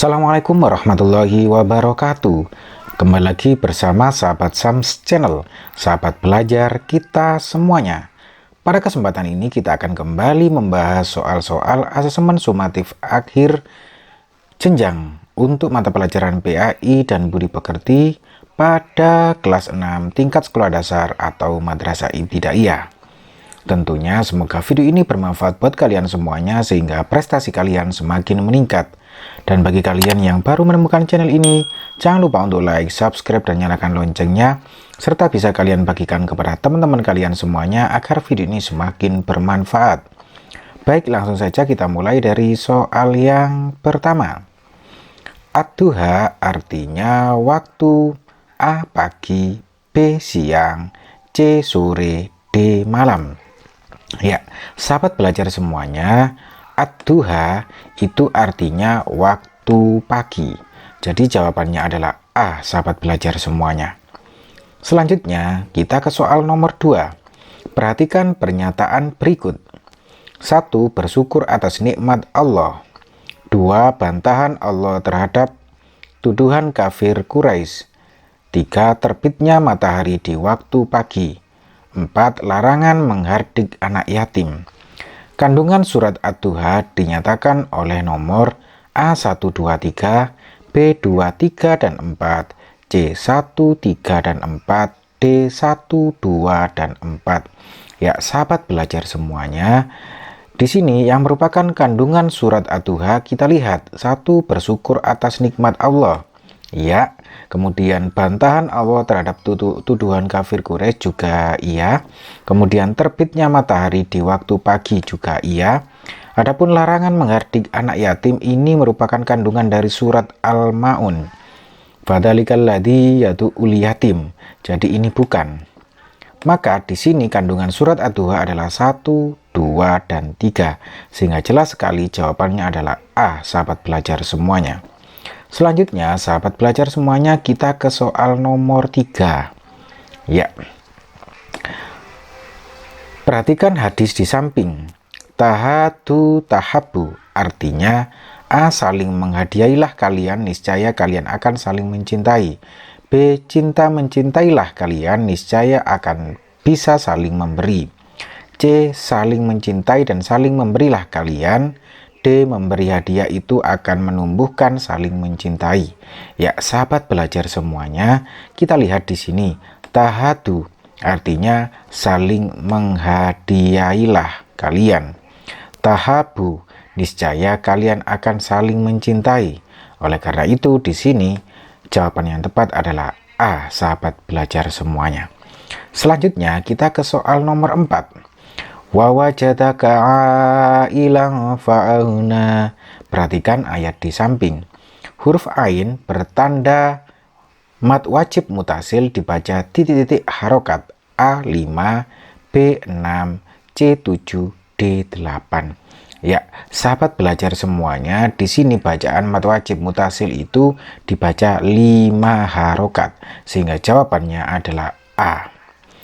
Assalamualaikum warahmatullahi wabarakatuh. Kembali lagi bersama sahabat Sams Channel, sahabat belajar kita semuanya. Pada kesempatan ini kita akan kembali membahas soal-soal asesmen sumatif akhir jenjang untuk mata pelajaran PAI dan Budi Pekerti pada kelas 6 tingkat sekolah dasar atau madrasah ibtidaiyah. Tentunya semoga video ini bermanfaat buat kalian semuanya sehingga prestasi kalian semakin meningkat. Dan bagi kalian yang baru menemukan channel ini, jangan lupa untuk like, subscribe, dan nyalakan loncengnya, serta bisa kalian bagikan kepada teman-teman kalian semuanya agar video ini semakin bermanfaat. Baik, langsung saja kita mulai dari soal yang pertama. Ad-duha artinya waktu, A pagi, B siang, C sore, D malam. Ya, sahabat belajar semuanya, ad-duha itu artinya waktu pagi. Jadi jawabannya adalah A, sahabat belajar semuanya. Selanjutnya, kita ke soal nomor 2. Perhatikan pernyataan berikut. 1. Bersyukur atas nikmat Allah. 2. Bantahan Allah terhadap tuduhan kafir Quraisy. 3. Terbitnya matahari di waktu pagi. 4. Larangan menghardik anak yatim. Kandungan surat Ad-duha dinyatakan oleh nomor A123, B23 dan 4, C13 dan 4, D12 dan 4. Ya, sahabat belajar semuanya, di sini yang merupakan kandungan surat Ad-duha kita lihat. 1. Bersyukur atas nikmat Allah. Ya, kemudian bantahan Allah terhadap tuduhan kafir Quraisy juga iya. Kemudian terbitnya matahari di waktu pagi juga iya. Adapun larangan menghardik anak yatim ini merupakan kandungan dari surat Al-Maun. Fadzalikal ladzi yad'ul yatim. Jadi ini bukan. Maka di sini kandungan surat Ad-duha adalah 1, 2, dan 3. Sehingga jelas sekali jawabannya adalah A, sahabat belajar semuanya. Selanjutnya, sahabat belajar semuanya, kita ke soal nomor 3. Ya. Perhatikan hadis di samping. Tahadu tahabu, artinya A. Saling menghadiahilah kalian, niscaya kalian akan saling mencintai. B. Cinta mencintailah kalian, niscaya akan bisa saling memberi. C. Saling mencintai dan saling memberilah kalian. D. Memberi hadiah itu akan menumbuhkan saling mencintai. Ya, sahabat belajar semuanya, kita lihat di sini. Tahadu artinya saling menghadiahilah kalian. Tahabu, niscaya kalian akan saling mencintai. Oleh karena itu di sini jawaban yang tepat adalah A, sahabat belajar semuanya. Selanjutnya kita ke soal nomor 4. Wa wajadaka ailan fa'auna. Perhatikan ayat di samping. Huruf ain bertanda mad wajib mutasil dibaca titik-titik harokat A5, B6, C7, D8. Ya, sahabat belajar semuanya, di sini bacaan mad wajib mutasil itu dibaca 5 harokat. Sehingga jawabannya adalah A.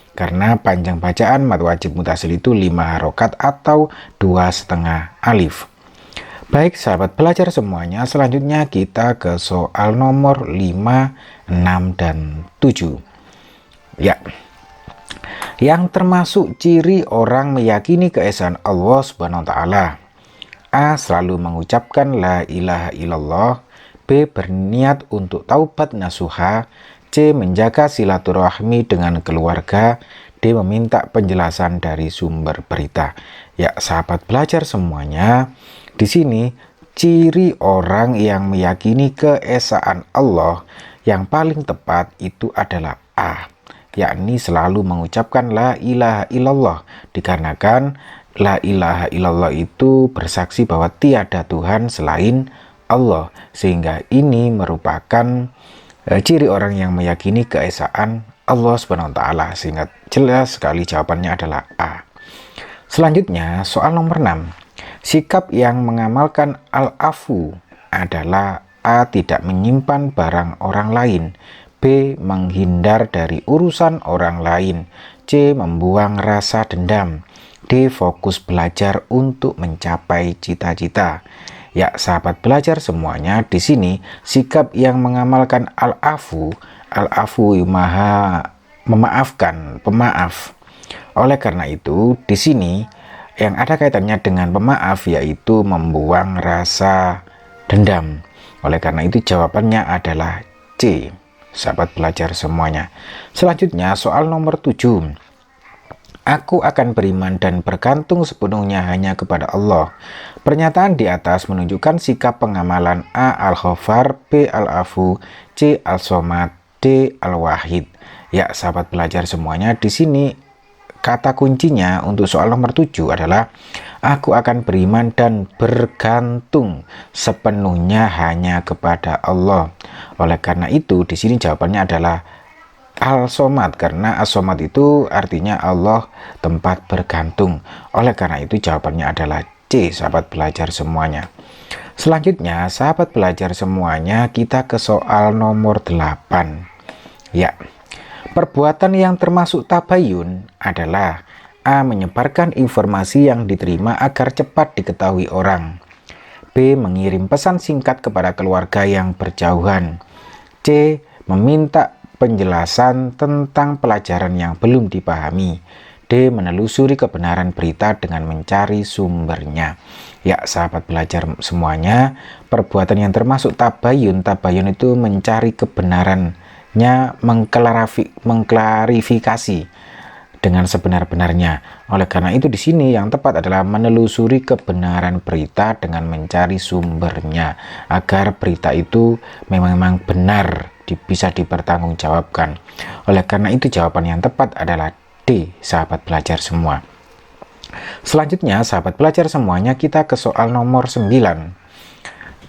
Karena panjang bacaan mad wajib mutasil itu 5 harokat atau 2,5 alif. Baik sahabat belajar semuanya, selanjutnya kita ke soal nomor 5, 6, dan 7. Ya, yang termasuk ciri orang meyakini keesaan Allah Subhanahu wa Ta'ala. A. Selalu mengucapkan la ilaha illallah. B. Berniat untuk taubat nasuha. C. Menjaga silaturahmi dengan keluarga. D. Meminta penjelasan dari sumber berita. Ya, sahabat belajar semuanya, di sini ciri orang yang meyakini keesaan Allah yang paling tepat itu adalah A, yakni selalu mengucapkan la ilaha illallah, dikarenakan la ilaha illallah itu bersaksi bahwa tiada Tuhan selain Allah, sehingga ini merupakan ciri orang yang meyakini keesaan Allah Subhanahu wa Ta'ala, sehingga jelas sekali jawabannya adalah A. Selanjutnya soal nomor 6. Sikap yang mengamalkan al-afu adalah A. Tidak menyimpan barang orang lain. B. Menghindar dari urusan orang lain. C. Membuang rasa dendam. D. Fokus belajar untuk mencapai cita-cita. Ya, sahabat belajar semuanya, di sini sikap yang mengamalkan al-afu maha memaafkan, pemaaf. Oleh karena itu, di sini yang ada kaitannya dengan pemaaf yaitu membuang rasa dendam. Oleh karena itu jawabannya adalah C, sahabat belajar semuanya. Selanjutnya soal nomor 7. Aku akan beriman dan bergantung sepenuhnya hanya kepada Allah. Pernyataan di atas menunjukkan sikap pengamalan A. Al-Ghaffar, B. Al-Afu, C. Al-Somad, D. Al-Wahid. Ya, sahabat belajar semuanya, di sini kata kuncinya untuk soal nomor 7 adalah aku akan beriman dan bergantung sepenuhnya hanya kepada Allah. Oleh karena itu, di sini jawabannya adalah Al-Somad, karena As-Somad itu artinya Allah tempat bergantung. Oleh karena itu jawabannya adalah C, sahabat belajar semuanya. Selanjutnya, sahabat belajar semuanya, kita ke soal nomor 8. Ya, perbuatan yang termasuk tabayun adalah A. Menyebarkan informasi yang diterima agar cepat diketahui orang. B. Mengirim pesan singkat kepada keluarga yang berjauhan. C. Meminta penjelasan tentang pelajaran yang belum dipahami. D. Menelusuri kebenaran berita dengan mencari sumbernya. Ya, sahabat belajar semuanya, perbuatan yang termasuk tabayun itu mencari kebenarannya, mengklarifikasi dengan sebenar-benarnya. Oleh karena itu di sini yang tepat adalah menelusuri kebenaran berita dengan mencari sumbernya agar berita itu memang benar, bisa dipertanggungjawabkan. Oleh karena itu jawaban yang tepat adalah D, sahabat belajar semua. Selanjutnya sahabat belajar semuanya, kita ke soal nomor 9.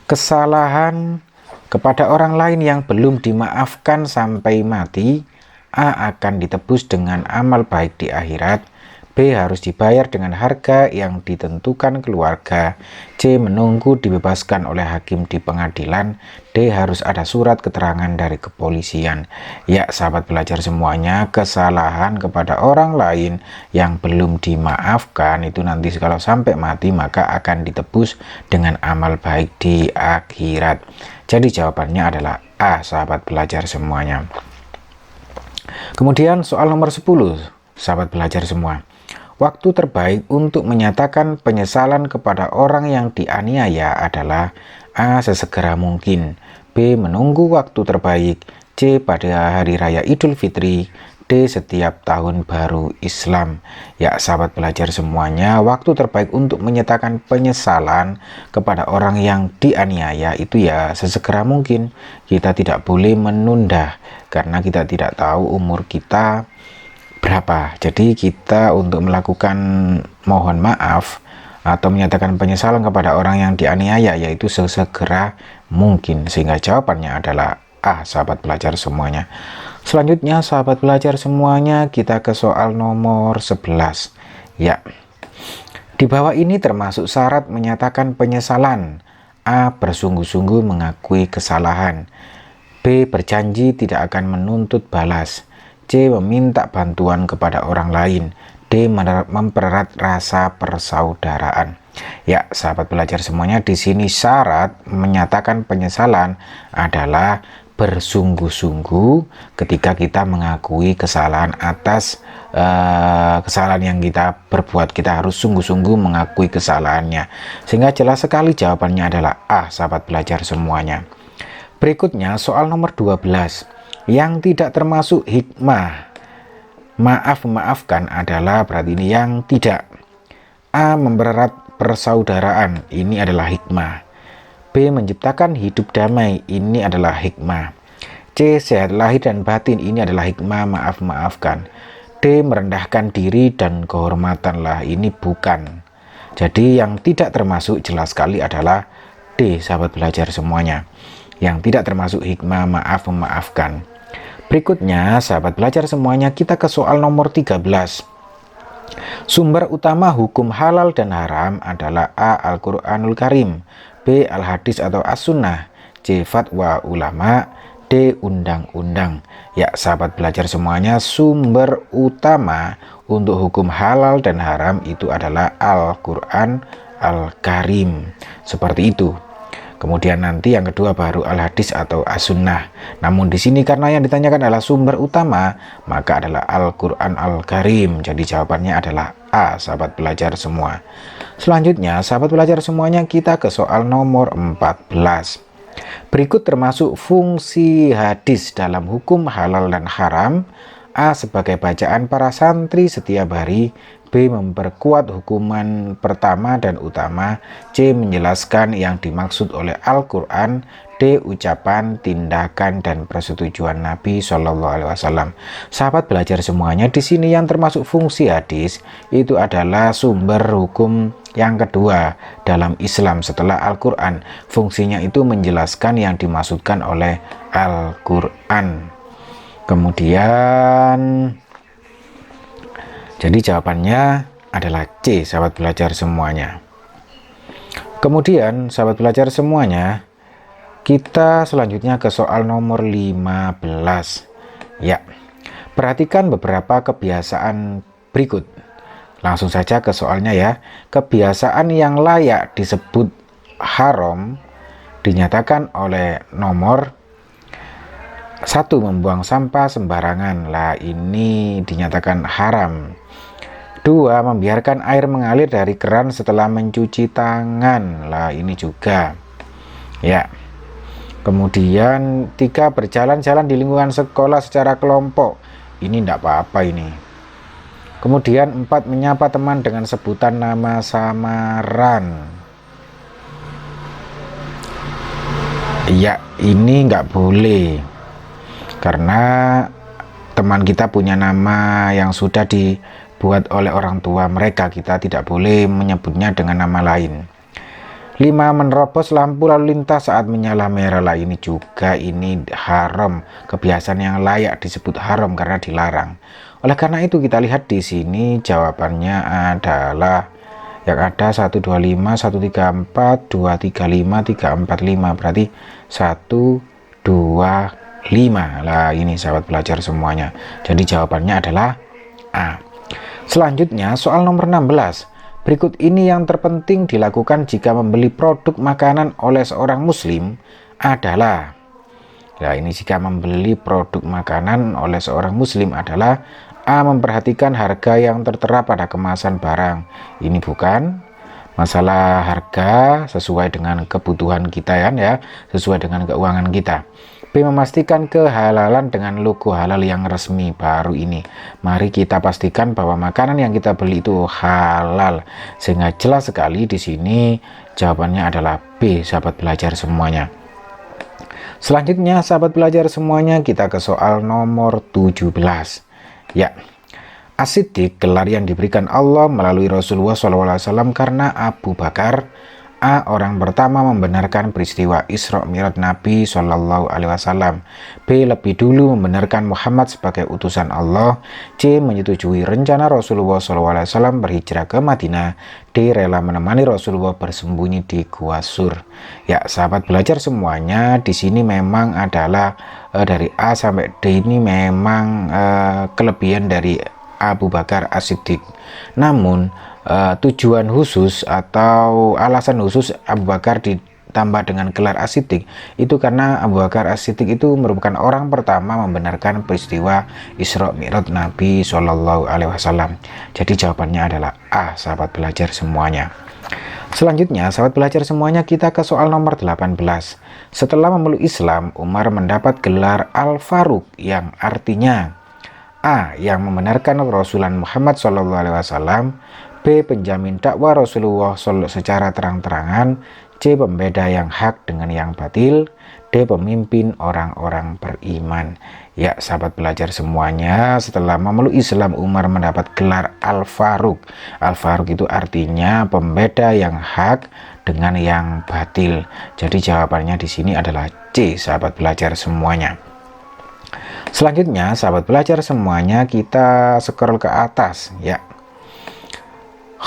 Kesalahan kepada orang lain yang belum dimaafkan sampai mati. A. Akan ditebus dengan amal baik di akhirat. B. Harus dibayar dengan harga yang ditentukan keluarga. C. Menunggu dibebaskan oleh hakim di pengadilan. D. Harus ada surat keterangan dari kepolisian. Ya, sahabat belajar semuanya, kesalahan kepada orang lain yang belum dimaafkan itu nanti kalau sampai mati maka akan ditebus dengan amal baik di akhirat. Jadi jawabannya adalah A, sahabat belajar semuanya. Kemudian soal nomor 10, sahabat belajar semua. Waktu terbaik untuk menyatakan penyesalan kepada orang yang dianiaya adalah A. Sesegera mungkin, B. Menunggu waktu terbaik, C. Pada hari raya Idul Fitri, D. Setiap tahun baru Islam. Ya, sahabat belajar semuanya, waktu terbaik untuk menyatakan penyesalan kepada orang yang dianiaya itu ya sesegera mungkin. Kita tidak boleh menunda karena kita tidak tahu umur kita berapa. Jadi kita untuk melakukan mohon maaf atau menyatakan penyesalan kepada orang yang dianiaya yaitu sesegera mungkin, sehingga jawabannya adalah A, sahabat belajar semuanya. Selanjutnya sahabat belajar semuanya, kita ke soal nomor 11. Ya, di bawah ini termasuk syarat menyatakan penyesalan. A. Bersungguh-sungguh mengakui kesalahan. B. Berjanji tidak akan menuntut balas. C. Meminta bantuan kepada orang lain. D. Mempererat rasa persaudaraan. Ya, sahabat belajar semuanya, di sini syarat menyatakan penyesalan adalah bersungguh-sungguh ketika kita mengakui kesalahan atas kesalahan yang kita perbuat. Kita harus sungguh-sungguh mengakui kesalahannya, sehingga jelas sekali jawabannya adalah A, sahabat belajar semuanya. Berikutnya soal nomor 12. Yang tidak termasuk hikmah memaafkan adalah berarti ini yang tidak. A. Mempererat persaudaraan, ini adalah hikmah. B. Menciptakan hidup damai, ini adalah hikmah. C. Sehat lahir dan batin, ini adalah hikmah maafkan. D. Merendahkan diri dan kehormatanlah, ini bukan. Jadi yang tidak termasuk jelas sekali adalah D, sahabat belajar semuanya. Yang tidak termasuk hikmah memaafkan. Berikutnya sahabat belajar semuanya, kita ke soal nomor 13. Sumber utama hukum halal dan haram adalah A. Al-Quranul Karim, B. Al-Hadis atau As-Sunnah, C. Fatwa ulama, D. Undang-undang. Ya, sahabat belajar semuanya, sumber utama untuk hukum halal dan haram itu adalah Al-Quran, Al-Karim. Seperti itu. Kemudian nanti yang kedua baru al-hadis atau as-sunnah. Namun di sini karena yang ditanyakan adalah sumber utama, maka adalah Al-Quran Al-Karim. Jadi jawabannya adalah A, sahabat belajar semua. Selanjutnya, sahabat belajar semuanya, kita ke soal nomor 14. Berikut termasuk fungsi hadis dalam hukum halal dan haram. A. Sebagai bacaan para santri setiap hari. B. Memperkuat hukuman pertama dan utama. C. Menjelaskan yang dimaksud oleh Al-Quran. D. Ucapan, tindakan, dan persetujuan Nabi Shallallahu Alaihi Wasallam. Sahabat belajar semuanya, di sini yang termasuk fungsi hadis itu adalah sumber hukum yang kedua dalam Islam setelah Al-Quran. Fungsinya itu menjelaskan yang dimaksudkan oleh Al-Quran. Kemudian jadi jawabannya adalah C, sahabat belajar semuanya. Kemudian sahabat belajar semuanya, kita selanjutnya ke soal nomor 15. Ya, perhatikan beberapa kebiasaan berikut. Langsung saja ke soalnya ya. Kebiasaan yang layak disebut haram dinyatakan oleh nomor 1. Membuang sampah sembarangan. Lah ini dinyatakan haram. 2. Membiarkan air mengalir dari keran setelah mencuci tangan. Lah ini juga. Ya. Kemudian 3. Berjalan-jalan di lingkungan sekolah secara kelompok. Ini tidak apa-apa ini. Kemudian 4. Menyapa teman dengan sebutan nama samaran. Ya, ini nggak boleh. Karena teman kita punya nama yang sudah dibuat oleh orang tua mereka, kita tidak boleh menyebutnya dengan nama lain. 5. Menerobos lampu lalu lintas saat menyala merah. Lah ini juga ini haram, kebiasaan yang layak disebut haram karena dilarang. Oleh karena itu kita lihat di sini jawabannya adalah yang ada 125, 134, 235, 345. Berarti 125. Lah ini sahabat belajar semuanya. Jadi jawabannya adalah A. Selanjutnya soal nomor 16. Berikut ini yang terpenting dilakukan jika membeli produk makanan oleh seorang muslim adalah. Nah ini jika membeli produk makanan oleh seorang muslim adalah A. Memperhatikan harga yang tertera pada kemasan barang. Ini bukan masalah harga sesuai dengan kebutuhan kita ya, sesuai dengan keuangan kita. B. Memastikan kehalalan dengan logo halal yang resmi. Baru ini mari kita pastikan bahwa makanan yang kita beli itu halal, sehingga jelas sekali di sini jawabannya adalah B, sahabat belajar semuanya. Selanjutnya sahabat belajar semuanya, kita ke soal nomor 17. Ya, As-Siddiq gelar yang diberikan Allah melalui Rasulullah SAW karena Abu Bakar. A. Orang pertama membenarkan peristiwa Isra Mi'raj Nabi Shallallahu Alaihi Wasallam. B. Lebih dulu membenarkan Muhammad sebagai utusan Allah. C. Menyetujui rencana Rasulullah SAW berhijrah ke Madinah. D. Rela menemani Rasulullah bersembunyi di Gua Sur. Ya, sahabat belajar semuanya, di sini memang adalah dari A sampai D ini memang kelebihan dari Abu Bakar As-Siddiq. Namun tujuan khusus atau alasan khusus Abu Bakar ditambah dengan gelar As-Siddiq itu karena Abu Bakar As-Siddiq itu merupakan orang pertama membenarkan peristiwa Isra Mi'raj Nabi Shallallahu Alaihi Wasallam. Jadi jawabannya adalah A, sahabat belajar semuanya. Selanjutnya sahabat belajar semuanya, kita ke soal nomor 18. Setelah memeluk Islam, Umar mendapat gelar Al-Faruq yang artinya A. Yang membenarkan Rasulullah Muhammad SAW. B. Penjamin dakwah Rasulullah secara terang-terangan. C. Pembeda yang hak dengan yang batil. D. Pemimpin orang-orang beriman. Ya, sahabat belajar semuanya, setelah memeluk Islam, Umar mendapat gelar Al-Faruq. Al-Faruq itu artinya pembeda yang hak dengan yang batil. Jadi jawabannya di sini adalah C, sahabat belajar semuanya. Selanjutnya, sahabat belajar semuanya, kita scroll ke atas ya.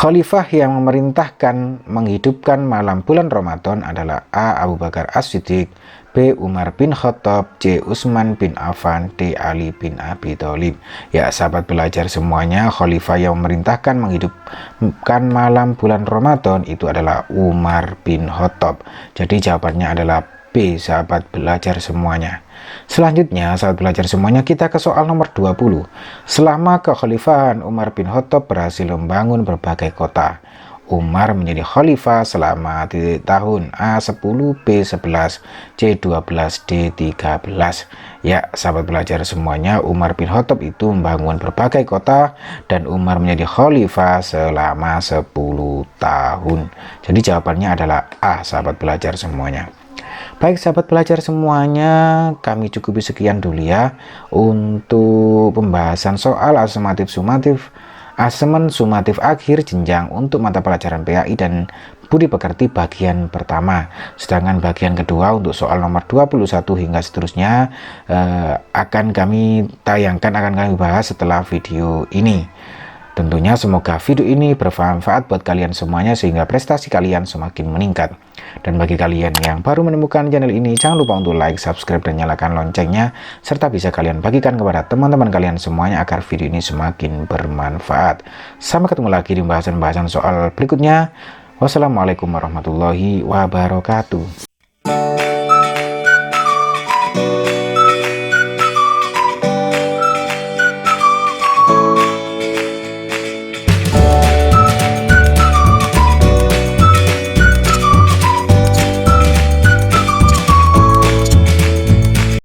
Khalifah yang memerintahkan menghidupkan malam bulan Ramadan adalah A. Abu Bakar As-Siddiq, B. Umar bin Khattab, C. Utsman bin Affan, D. Ali bin Abi Thalib. Ya sahabat belajar semuanya, Khalifah yang memerintahkan menghidupkan malam bulan Ramadan itu adalah Umar bin Khattab. Jadi jawabannya adalah B, sahabat belajar semuanya. Selanjutnya, sahabat belajar semuanya, kita ke soal nomor 20. Selama kekhalifahan Umar bin Khattab berhasil membangun berbagai kota. Umar menjadi khalifah selama di tahun A10, B11, C12, D13. Ya, sahabat belajar semuanya, Umar bin Khattab itu membangun berbagai kota dan Umar menjadi khalifah selama 10 tahun. Jadi jawabannya adalah A, sahabat belajar semuanya. Baik sahabat belajar semuanya, kami cukupi sekian dulu ya untuk pembahasan soal asemen sumatif akhir jenjang untuk mata pelajaran PAI dan budi pekerti bagian pertama. Sedangkan bagian kedua untuk soal nomor 21 hingga seterusnya akan kami tayangkan, akan kami bahas setelah video ini. Tentunya semoga video ini bermanfaat buat kalian semuanya sehingga prestasi kalian semakin meningkat. Dan bagi kalian yang baru menemukan channel ini, jangan lupa untuk like, subscribe, dan nyalakan loncengnya, serta bisa kalian bagikan kepada teman-teman kalian semuanya agar video ini semakin bermanfaat. Sampai ketemu lagi di pembahasan-pembahasan soal berikutnya. Wassalamualaikum warahmatullahi wabarakatuh.